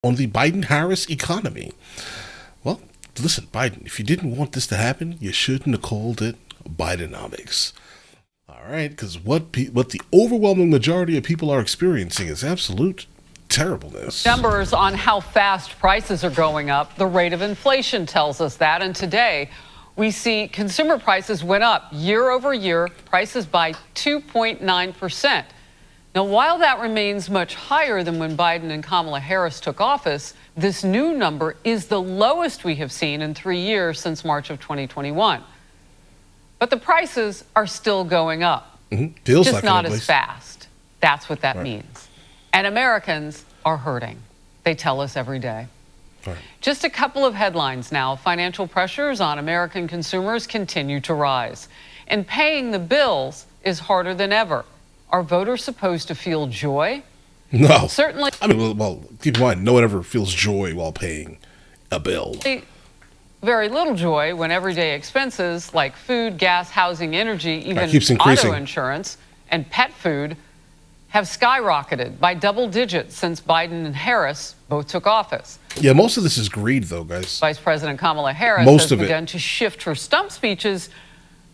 on the Biden-Harris economy. Well, listen, Biden, if you didn't want this to happen, you shouldn't have called it Bidenomics. All right, because what the overwhelming majority of people are experiencing is absolute terribleness. Numbers on how fast prices are going up. The rate of inflation tells us that. And today, we see consumer prices went up year over year, prices by 2.9%. Now, while that remains much higher than when Biden and Kamala Harris took office, this new number is the lowest we have seen in 3 years since March of 2021. But the prices are still going up. Feels just like not it, as fast. That's what that means. And Americans are hurting. They tell us every day. Right. Just a couple of headlines now. Financial pressures on American consumers continue to rise. And paying the bills is harder than ever. Are voters supposed to feel joy? No. Certainly. I mean, well, keep in mind, no one ever feels joy while paying a bill. Very little joy when everyday expenses like food, gas, housing, energy, even increasing. auto insurance and pet food have skyrocketed by double digits since Biden and Harris both took office. Yeah, most of this is greed, though, guys. Vice President Kamala Harris has begun to shift her stump speeches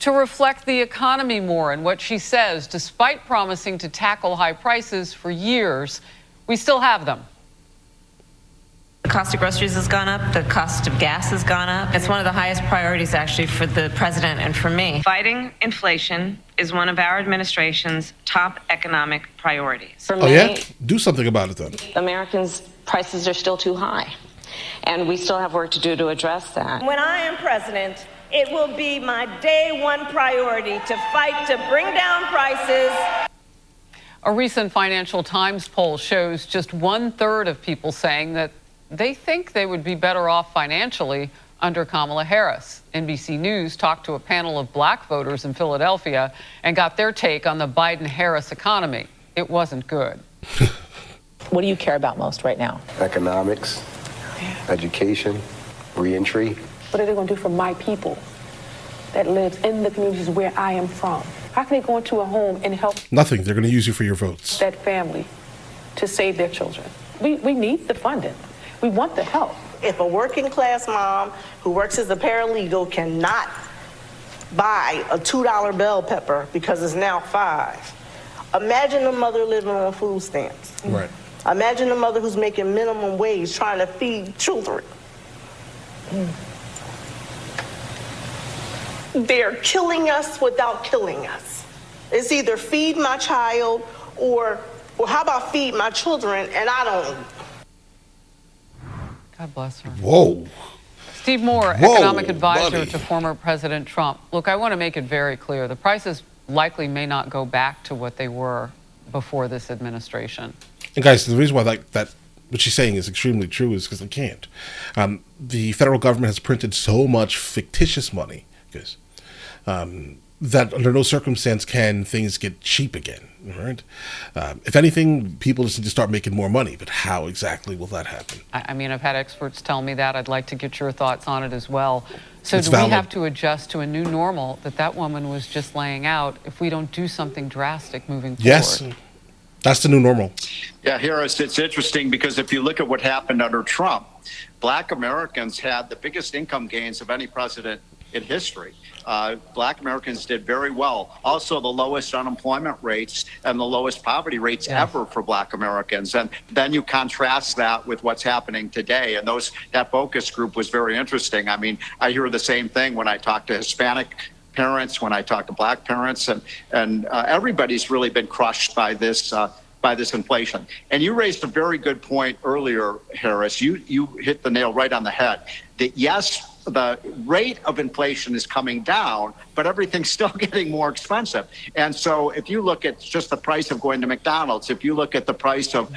to reflect the economy more. And what she says, despite promising to tackle high prices for years, we still have them. The cost of groceries has gone up. The cost of gas has gone up. It's one of the highest priorities, actually, for the president and for me. Fighting inflation is one of our administration's top economic priorities. For yeah? Do something about it, then. Americans' prices are still too high, and we still have work to do to address that. When I am president, it will be my day one priority to fight to bring down prices. A recent Financial Times poll shows just 1/3 of people saying that they think they would be better off financially under Kamala Harris. NBC News talked to a panel of black voters in Philadelphia and got their take on the Biden-Harris economy. It wasn't good. What do you care about most right now? Economics, education, reentry. What are they going to do for my people that lives in the communities where I am from? How can they go into a home and help? Nothing. They're going to use you for your votes. That family to save their children. We need the funding. We want the help. If a working class mom who works as a paralegal cannot buy a $2 bell pepper because it's now $5, imagine a mother living on food stamps. Right. Imagine a mother who's making minimum wage trying to feed children. They're killing us without killing us. It's either feed my child or how about feed my children and I don't. God bless her. Whoa. Steve Moore, economic advisor to former President Trump. Look, I want to make it very clear. The prices likely may not go back to what they were before this administration. And guys, the reason why that what she's saying is extremely true is because they can't. The federal government has printed so much fictitious money, guys, that under no circumstance can things get cheap again. Right? If anything, people just need to start making more money. But how exactly will that happen? I mean, I've had experts tell me that. I'd like to get your thoughts on it as well. So It's do valid. we have to adjust to a new normal that woman was just laying out if we don't do something drastic moving forward? Yes. That's the new normal. Yeah, Harris, it's interesting because if you look at what happened under Trump, black Americans had the biggest income gains of any president in history. Black Americans did very well. Also, the lowest unemployment rates and the lowest poverty rates ever for black Americans. And then you contrast that with what's happening today. And that focus group was very interesting. I mean, I hear the same thing when I talk to Hispanic parents, when I talk to black parents, and everybody's really been crushed by this inflation. And you raised a very good point earlier, Harris. You hit the nail right on the head. That yes, the rate of inflation is coming down, but everything's still getting more expensive. And so if you look at just the price of going to McDonald's, if you look at the price of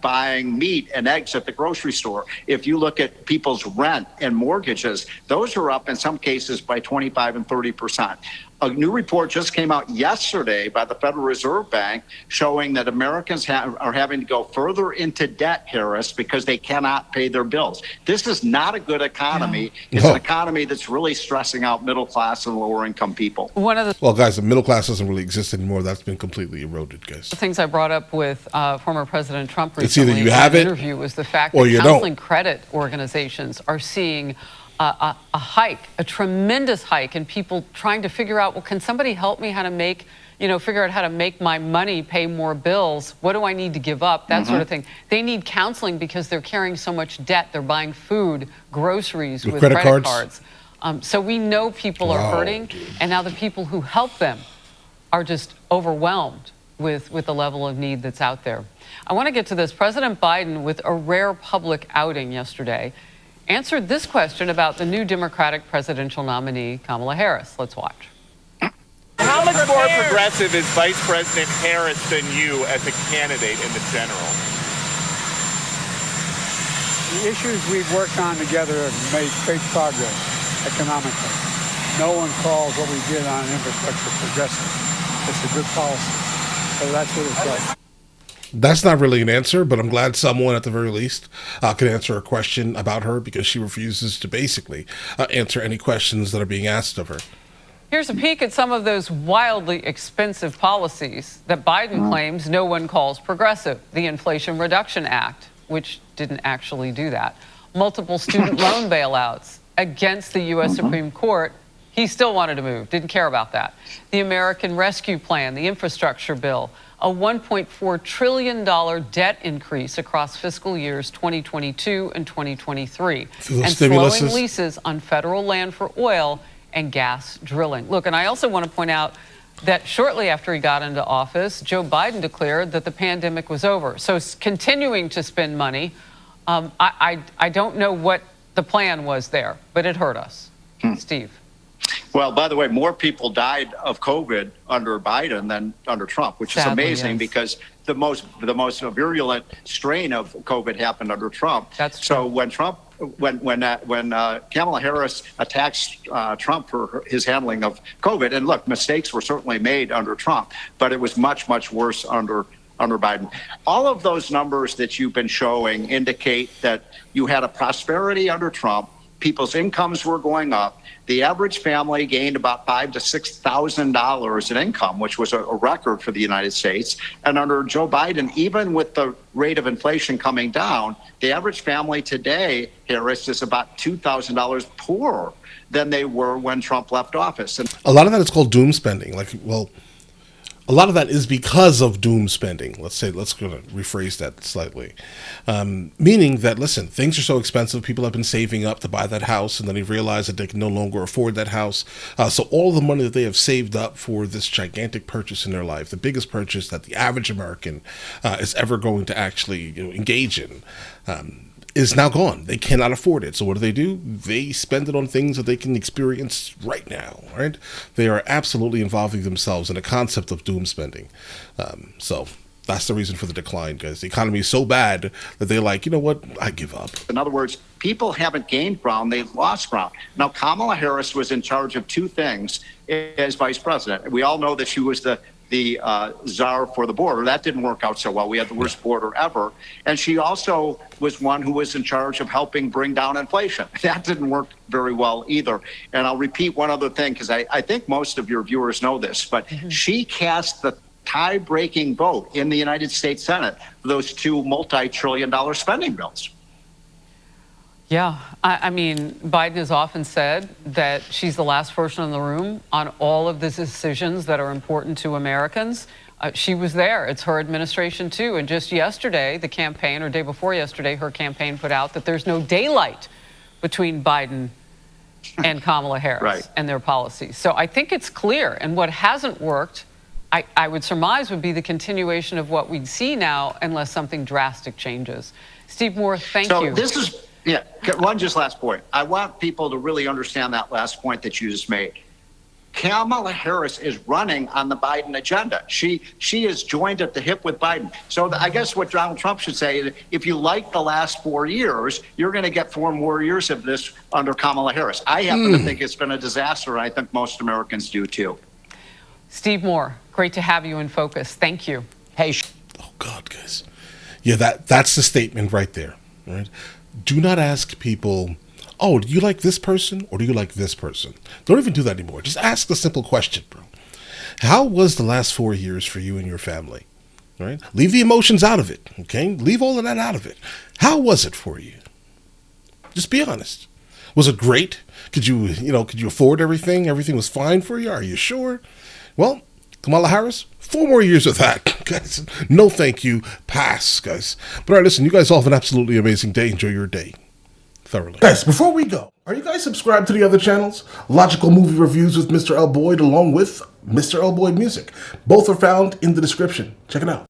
buying meat and eggs at the grocery store, if you look at people's rent and mortgages, those are up in some cases by 25 and 30%. A new report just came out yesterday by the Federal Reserve Bank showing that Americans are having to go further into debt, Harris, because they cannot pay their bills. This is not a good economy. It's an economy that's really stressing out middle class and lower lower income people. One of the Well, guys, the middle class doesn't really exist anymore. That's been completely eroded, guys. things I brought up with former President Trump It's either recently you in have an it interview was the fact or that you counseling don't. credit organizations are seeing a hike, a tremendous hike, and people trying to figure out, well, can somebody help me how to make, figure out how to make my money pay more bills? What do I need to give up? That sort of thing. They need counseling because they're carrying so much debt. They're buying food, groceries with credit cards. So we know people are hurting, and now the people who help them are just overwhelmed with the level of need that's out there. I want to get to this. President Biden, with a rare public outing yesterday, answered this question about the new Democratic presidential nominee, Kamala Harris. Let's watch. How much more progressive is Vice President Harris than you as a candidate in the general? The issues we've worked on together have made great progress economically. No one calls what we did on infrastructure progressive. It's a good policy. So that's what it's like. That's not really an answer, but I'm glad someone at the very least can answer a question about her, because she refuses to basically answer any questions that are being asked of her. Here's a peek at some of those wildly expensive policies that Biden claims no one calls progressive. The Inflation Reduction Act, which didn't actually do that. Multiple student loan bailouts against the U.S. Supreme Court. He still wanted to move, didn't care about that. The American Rescue Plan, the infrastructure bill, a $1.4 trillion debt increase across fiscal years 2022 and 2023, and slowing leases on federal land for oil and gas drilling. Look, and I also want to point out that shortly after he got into office, Joe Biden declared that the pandemic was over. So continuing to spend money, I don't know what the plan was there, but it hurt us. Steve. Well, by the way, more people died of COVID under Biden than under Trump, which is amazing because the most virulent strain of COVID happened under Trump. That's true. So when Kamala Harris attacks Trump for his handling of COVID, and look, mistakes were certainly made under Trump, but it was much, much worse under Biden. All of those numbers that you've been showing indicate that you had a prosperity under Trump. People's incomes were going up. The average family gained about $5,000 to $6,000 in income, which was a record for the United States. And under Joe Biden, even with the rate of inflation coming down, the average family today, Harris, is about $2,000 poorer than they were when Trump left office. And a lot of that is called doom spending. A lot of that is because of doom spending. Let's rephrase that slightly. Meaning that, listen, things are so expensive. People have been saving up to buy that house, and then they realize that they can no longer afford that house. So all the money that they have saved up for this gigantic purchase in their life, the biggest purchase that the average American is ever going to actually engage in, is now gone. They cannot afford it. So what do? They spend it on things that they can experience right now, right? They are absolutely involving themselves in a concept of doom spending. So that's the reason for the decline, guys. The economy is so bad that they're like, you know what? I give up. In other words, people haven't gained ground, they've lost ground. Now, Kamala Harris was in charge of two things as vice president. We all know that she was the czar for the border. That didn't work out so well. We had the worst border ever. And she also was one who was in charge of helping bring down inflation. That didn't work very well either. And I'll repeat one other thing, because I think most of your viewers know this, but she cast the tie-breaking vote in the United States Senate for those two multi-trillion-dollar spending bills. Yeah, I mean, Biden has often said that she's the last person in the room on all of the decisions that are important to Americans. She was there. It's her administration, too. And just yesterday, the campaign, or day before yesterday, her campaign put out that there's no daylight between Biden and Kamala Harris and their policies. So I think it's clear. And what hasn't worked, I would surmise, would be the continuation of what we'd see now unless something drastic changes. Steve Moore, thank you. Yeah, one just last point. I want people to really understand that last point that you just made. Kamala Harris is running on the Biden agenda. She is joined at the hip with Biden. So I guess what Donald Trump should say is, if you like the last 4 years, you're going to get 4 more years of this under Kamala Harris. I happen to think it's been a disaster, and I think most Americans do too. Steve Moore, great to have you in focus. Thank you. Hey. Oh, God, guys. Yeah, that's the statement right there. Right? Do not ask people oh, do you like this person or do you like this person? Don't even do that anymore. Just ask the simple question, bro. How was the last 4 years for you and your family? Right? Leave the emotions out of it, okay? Leave all of that out of it. How was it for you? Just be honest. Was it great? Could you afford everything? Everything was fine for you? Are you sure? Well, Kamala Harris, 4 more years of that, guys. No thank you. Pass, guys. But all right, listen, you guys all have an absolutely amazing day. Enjoy your day thoroughly. Guys, before we go, are you guys subscribed to the other channels? Logical Movie Reviews with Mr. L. Boyd along with Mr. L. Boyd Music. Both are found in the description. Check it out.